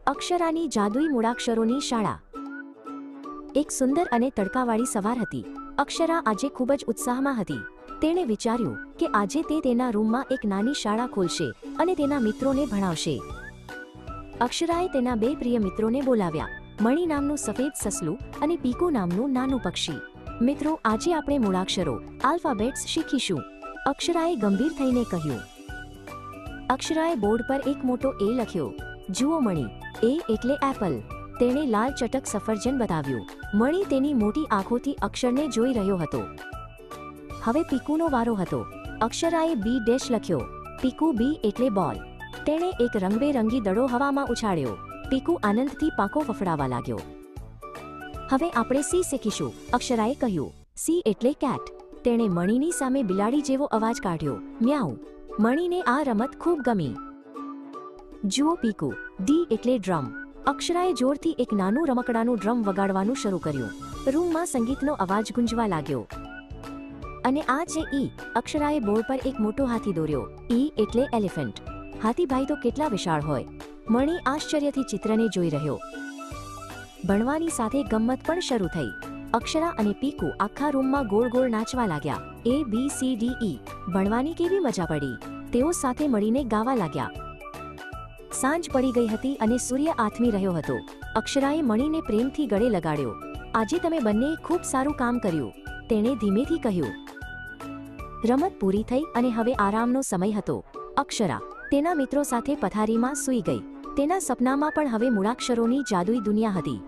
અક્ષરાની જાદુઈ મૂળાક્ષરોની શાળા. એક સુંદર અને તડકાવાળી સવાર હતી. અક્ષરા આજે ખૂબ જ ઉત્સાહમાં હતી. તેણે વિચાર્યું કે આજે તે તેના રૂમમાં એક નાની શાળા ખોલશે અને તેના મિત્રોને ભણાવશે. અક્ષરાએ તેના બે પ્રિય મિત્રોને બોલાવ્યા, મણી નામનું સફેદ સસલું અને પીકુ નામનું નાનું પક્ષી. મિત્રો, આજે આપણે મૂળાક્ષરો આલ્ફાબેટ્સ શીખીશું, અક્ષરાએ ગંભીર થઈને કહ્યું. અક્ષરાએ બોર્ડ પર એક મોટો એ લખ્યો. જુઓ મણી, એ એટલે એપલ. તેણે લાલ ચટક સફરજન બતાવ્યું. મણી તેની મોટી આંખોથી અક્ષરને જોઈ રહ્યો હતો. હવે પીકુનો વારો હતો. અક્ષરાએ બી ડેશ લખ્યો. પીકુ, બી એટલે બોલ. તેણે એક રંગબેરંગી દડો હવામાં ઉછાળ્યો. પીકુ આનંદથી પાંખો ફફડાવા લાગ્યો. હવે આપણે સી શીખીશું, અક્ષરાએ કહ્યું. સી એટલે કેટ. તેણે મણીની સામે બિલાડી જેવો અવાજ કાઢ્યો, મ્યાઉ. મણીને આ રમત ખૂબ ગમી. જુઓ પીકુ, ડી એટલે ડ્રમ. અક્ષરાએ જોરથી એક નાનું રમકડાનું ડ્રમ વગાડવાનું શરૂ કર્યું. રૂમમાં સંગીતનો અવાજ ગુંજવા લાગ્યો. અને આ છે ઈ. અક્ષરાએ બોર્ડ પર એક મોટો હાથી દોર્યો. ઈ એટલે એલિફન્ટ. હાથીભાઈ તો કેટલા વિશાળ હોય. મણી આશ્ચર્યથી ચિત્રને જોઈ રહ્યો. ભણવાની સાથે ગમ્મત પણ શરૂ થઈ. અક્ષરા અને પીકુ આખા રૂમમાં ગોળ ગોળ નાચવા લાગ્યા. એ બી સી ડી ઈ. ભણવાની કેવી મજા પડી. તેઓ સાથે મળીને ગાવા લાગ્યા. સાંજ પડી ગઈ હતી અને સૂર્ય આથમી રહ્યો હતો. અક્ષરાએ મણીને પ્રેમથી ગળે લગાડ્યો. આજે તમે બંનેએ ખૂબ સારું કામ કર્યું, તેણે ધીમેથી કહ્યું. રમત પૂરી થઈ અને હવે આરામનો સમય હતો. અક્ષરા તેના મિત્રો સાથે પથારીમાં સૂઈ ગઈ. તેના સપનામાં પણ હવે મૂળાક્ષરોની જાદુઈ દુનિયા હતી.